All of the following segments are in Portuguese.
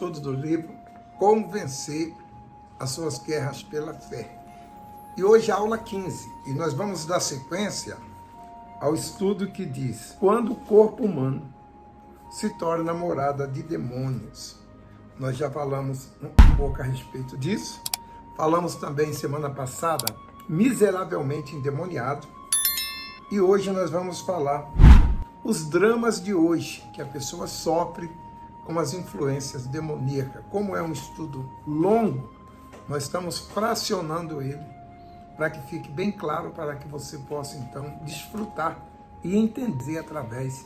estudo do livro Como Vencer as Suas Guerras pela Fé. E hoje é a aula 15, e nós vamos dar sequência ao estudo que diz: quando o corpo humano se torna morada de demônios. Nós já falamos um pouco a respeito disso. Falamos também semana passada, miseravelmente endemoniado. E hoje nós vamos falar os dramas de hoje, que a pessoa sofre com as influências demoníacas. Como é um estudo longo, nós estamos fracionando ele para que fique bem claro, para que você possa então desfrutar e entender através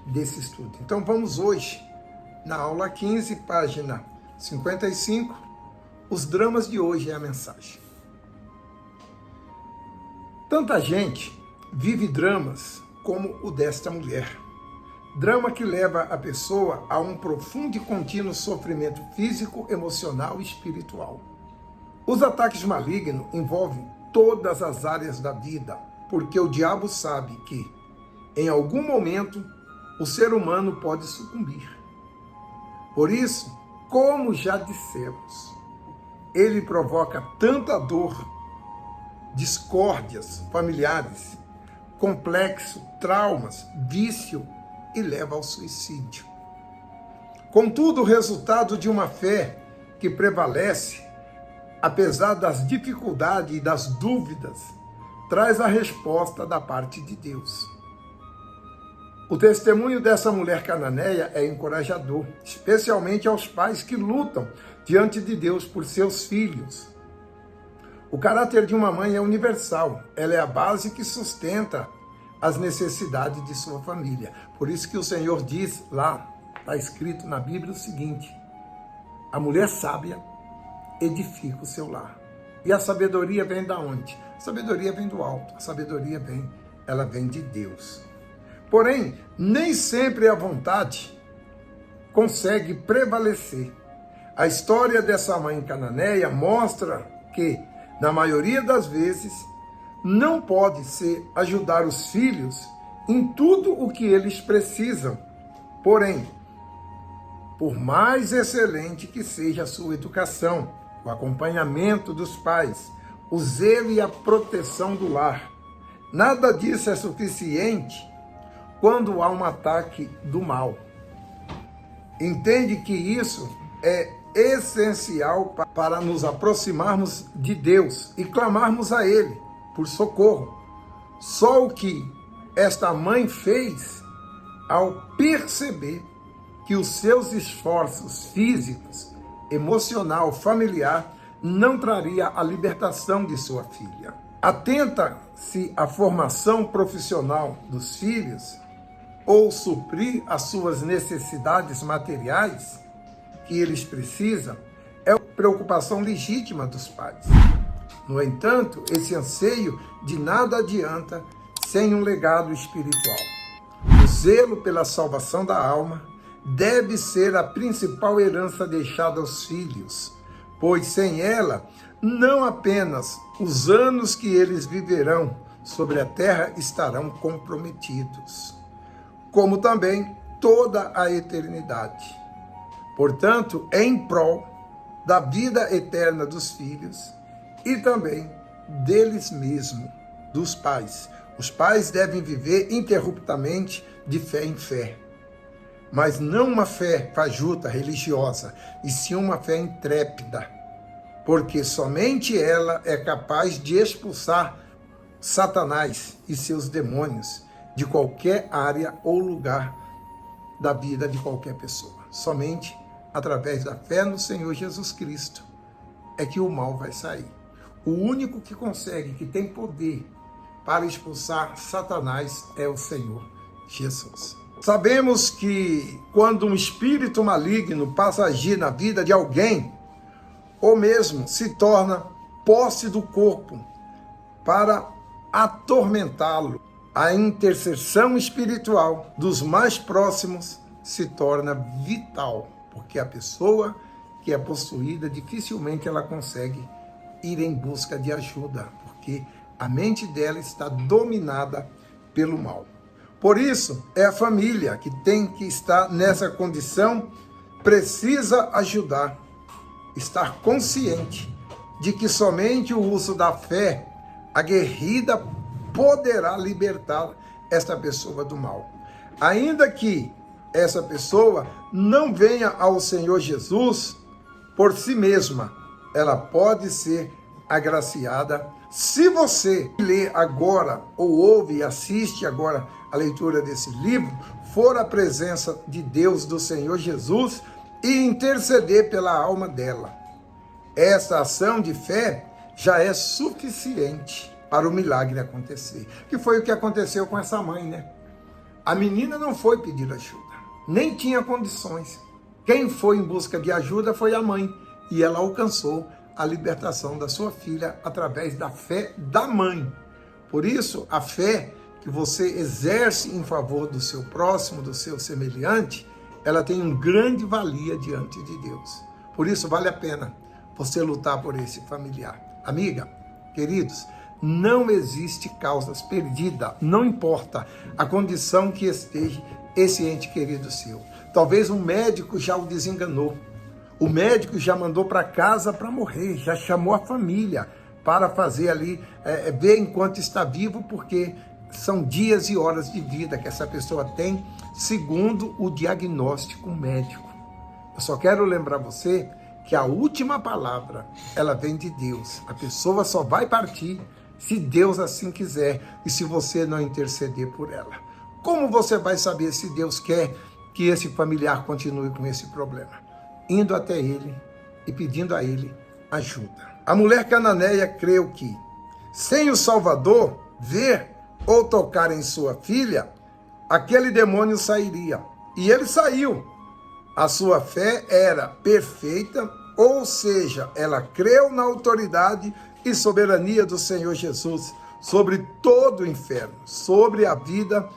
desse estudo. Então vamos hoje, na aula 15, página 55, os dramas de hoje é a mensagem. Tanta gente vive dramas como o desta mulher. Drama que leva a pessoa a um profundo e contínuo sofrimento físico, emocional e espiritual. Os ataques malignos envolvem todas as áreas da vida, porque o diabo sabe que, em algum momento, o ser humano pode sucumbir. Por isso, como já dissemos, ele provoca tanta dor, discórdias familiares, complexo, traumas, vício e leva ao suicídio. Contudo, o resultado de uma fé que prevalece, apesar das dificuldades e das dúvidas, traz a resposta da parte de Deus. O testemunho dessa mulher cananeia é encorajador, especialmente aos pais que lutam diante de Deus por seus filhos. O caráter de uma mãe é universal, ela é a base que sustenta as necessidades de sua família. Por isso que o Senhor diz lá, está escrito na Bíblia o seguinte: a mulher sábia edifica o seu lar. E a sabedoria vem da onde? A sabedoria vem do alto, a sabedoria vem de Deus. Porém, nem sempre a vontade consegue prevalecer. A história dessa mãe cananeia mostra que, na maioria das vezes, não pode ser ajudar os filhos em tudo o que eles precisam. Porém, por mais excelente que seja a sua educação, o acompanhamento dos pais, o zelo e a proteção do lar, nada disso é suficiente quando há um ataque do mal. Entende que isso é essencial para nos aproximarmos de Deus e clamarmos a Ele por socorro. Só o que esta mãe fez ao perceber que os seus esforços físicos, emocional, familiar, não traria a libertação de sua filha. Atenta-se à formação profissional dos filhos ou suprir as suas necessidades materiais que eles precisam, é preocupação legítima dos pais. No entanto, esse anseio de nada adianta sem um legado espiritual. O zelo pela salvação da alma deve ser a principal herança deixada aos filhos, pois sem ela, não apenas os anos que eles viverão sobre a terra estarão comprometidos, como também toda a eternidade. Portanto, é em prol da vida eterna dos filhos e também deles mesmos, dos pais. Os pais devem viver interruptamente de fé em fé, mas não uma fé fajuta, religiosa, e sim uma fé intrépida, porque somente ela é capaz de expulsar Satanás e seus demônios de qualquer área ou lugar da vida de qualquer pessoa. Somente através da fé no Senhor Jesus Cristo é que o mal vai sair. O único que consegue, que tem poder para expulsar Satanás é o Senhor Jesus. Sabemos que quando um espírito maligno passa a agir na vida de alguém, ou mesmo se torna posse do corpo para atormentá-lo, a intercessão espiritual dos mais próximos se torna vital, porque a pessoa que é possuída, dificilmente ela consegue ir em busca de ajuda, porque a mente dela está dominada pelo mal. Por isso, é a família que tem que estar nessa condição precisa ajudar, estar consciente de que somente o uso da fé aguerrida poderá libertar esta pessoa do mal. Ainda que essa pessoa não venha ao Senhor Jesus por si mesma, ela pode ser agraciada. Se você lê agora, ou ouve e assiste agora a leitura desse livro, for à presença de Deus, do Senhor Jesus, e interceder pela alma dela, essa ação de fé já é suficiente para o milagre acontecer. Que foi o que aconteceu com essa mãe, né? A menina não foi pedir ajuda, nem tinha condições. Quem foi em busca de ajuda foi a mãe, e ela alcançou a libertação da sua filha através da fé da mãe. Por isso, a fé que você exerce em favor do seu próximo, do seu semelhante, ela tem uma grande valia diante de Deus. Por isso, vale a pena você lutar por esse familiar. Amiga, queridos, não existe causas perdidas, não importa a condição que esteja esse ente querido seu. Talvez um médico já o desenganou, o médico já mandou para casa para morrer, já chamou a família para fazer ali, ver enquanto está vivo, porque são dias e horas de vida que essa pessoa tem, segundo o diagnóstico médico. Eu só quero lembrar você que a última palavra, ela vem de Deus. A pessoa só vai partir se Deus assim quiser e se você não interceder por ela. Como você vai saber se Deus quer que esse familiar continue com esse problema? Indo até ele e pedindo a ele ajuda. A mulher cananeia creu que, sem o Salvador ver ou tocar em sua filha, aquele demônio sairia. E ele saiu. A sua fé era perfeita, ou seja, ela creu na autoridade e soberania do Senhor Jesus sobre todo o inferno, sobre a vida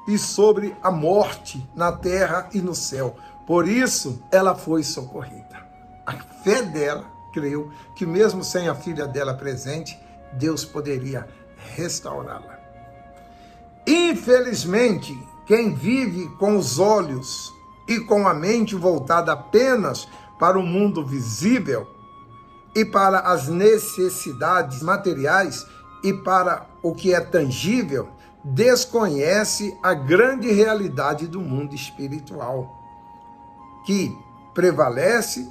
e sobre a morte na terra e no céu. Por isso, ela foi socorrida. A fé dela creu que mesmo sem a filha dela presente, Deus poderia restaurá-la. Infelizmente, quem vive com os olhos e com a mente voltada apenas para o mundo visível e para as necessidades materiais e para o que é tangível, desconhece a grande realidade do mundo espiritual, que prevalece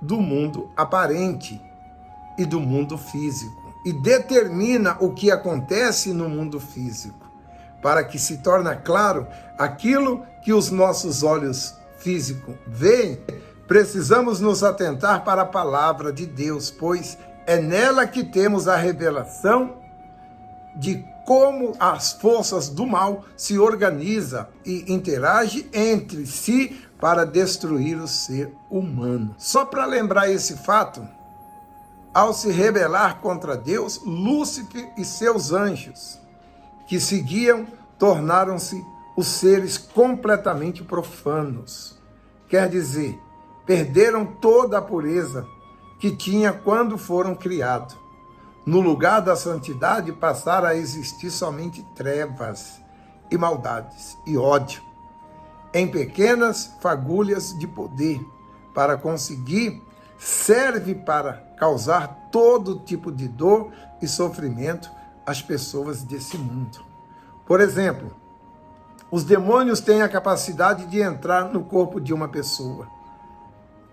do mundo aparente e do mundo físico, e determina o que acontece no mundo físico, para que se torne claro aquilo que os nossos olhos físicos veem. Precisamos nos atentar para a palavra de Deus, pois é nela que temos a revelação de como as forças do mal se organizam e interagem entre si para destruir o ser humano. Só para lembrar esse fato, ao se rebelar contra Deus, Lúcifer e seus anjos que seguiam tornaram-se os seres completamente profanos. Quer dizer, perderam toda a pureza que tinha quando foram criados. No lugar da santidade passaram a existir somente trevas e maldades e ódio, em pequenas fagulhas de poder, para conseguir, serve para causar todo tipo de dor e sofrimento às pessoas desse mundo. Por exemplo, os demônios têm a capacidade de entrar no corpo de uma pessoa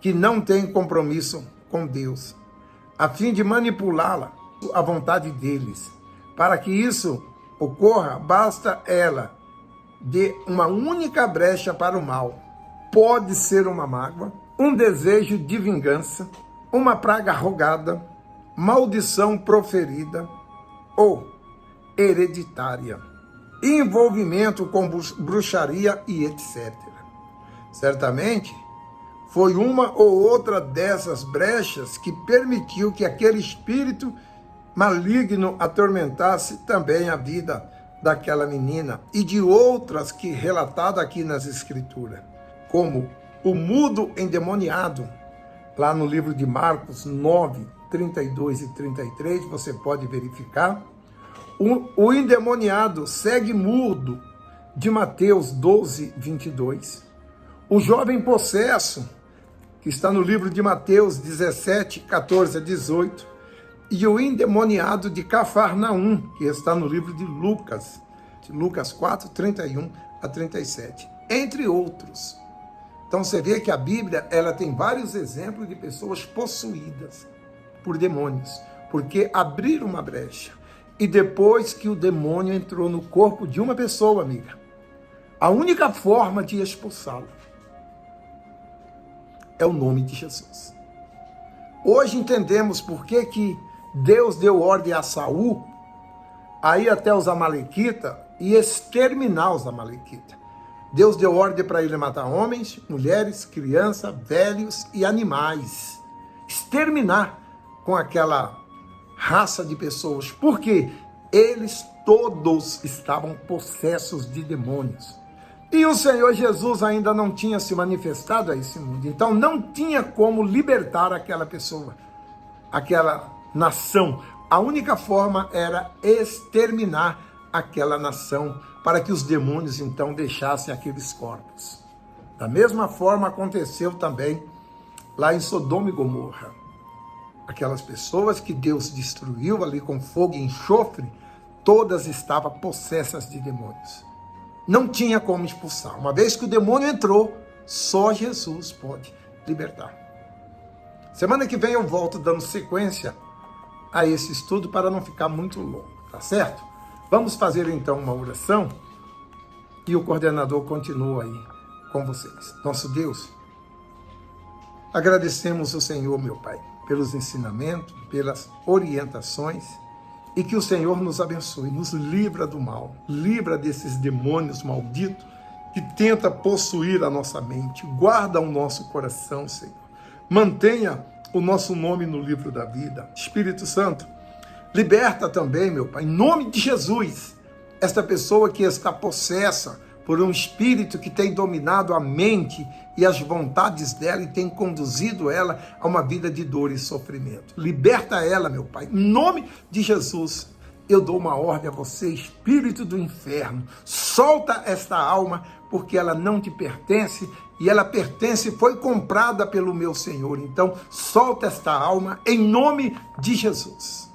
que não tem compromisso com Deus, a fim de manipulá-la à vontade deles. Para que isso ocorra, basta ela de uma única brecha para o mal. Pode ser uma mágoa, um desejo de vingança, uma praga rogada, maldição proferida ou hereditária, envolvimento com bruxaria e etc. Certamente, foi uma ou outra dessas brechas que permitiu que aquele espírito maligno atormentasse também a vida daquela menina e de outras que relatado aqui nas Escrituras, como o mudo endemoniado, lá no livro de Marcos 9, 32 e 33, você pode verificar. O endemoniado cego mudo, de Mateus 12, 22. O jovem possesso, que está no livro de Mateus 17, 14 a 18, e o endemoniado de Cafarnaum, que está no livro de Lucas 4, 31 a 37, entre outros. Então você vê que a Bíblia ela tem vários exemplos de pessoas possuídas por demônios, porque abriram uma brecha. E depois que o demônio entrou no corpo de uma pessoa, amiga, a única forma de expulsá-lo é o nome de Jesus. Hoje entendemos por que Deus deu ordem a Saul a ir até os amalequitas e exterminar os amalequitas. Deus deu ordem para ele matar homens, mulheres, crianças, velhos e animais. Exterminar com aquela raça de pessoas. Porque eles todos estavam possessos de demônios. E o Senhor Jesus ainda não tinha se manifestado a esse mundo. Então não tinha como libertar aquela pessoa, aquela nação. A única forma era exterminar aquela nação, para que os demônios então deixassem aqueles corpos. Da mesma forma aconteceu também lá em Sodoma e Gomorra. Aquelas pessoas que Deus destruiu ali com fogo e enxofre, todas estavam possessas de demônios. Não tinha como expulsar. Uma vez que o demônio entrou, só Jesus pode libertar. Semana que vem eu volto dando sequência a esse estudo para não ficar muito longo, tá certo? Vamos fazer então uma oração e o coordenador continua aí com vocês. Nosso Deus, agradecemos o Senhor, meu Pai, pelos ensinamentos, pelas orientações e que o Senhor nos abençoe, nos livra do mal, livra desses demônios malditos que tenta possuir a nossa mente, guarda o nosso coração, Senhor. Mantenha o nosso nome no livro da vida. Espírito Santo, liberta também, meu Pai, em nome de Jesus, esta pessoa que está possessa por um espírito que tem dominado a mente e as vontades dela e tem conduzido ela a uma vida de dor e sofrimento. Liberta ela, meu Pai, em nome de Jesus. Eu dou uma ordem a você, espírito do inferno, solta esta alma, porque ela não te pertence e ela pertence e foi comprada pelo meu Senhor. Então, solta esta alma em nome de Jesus.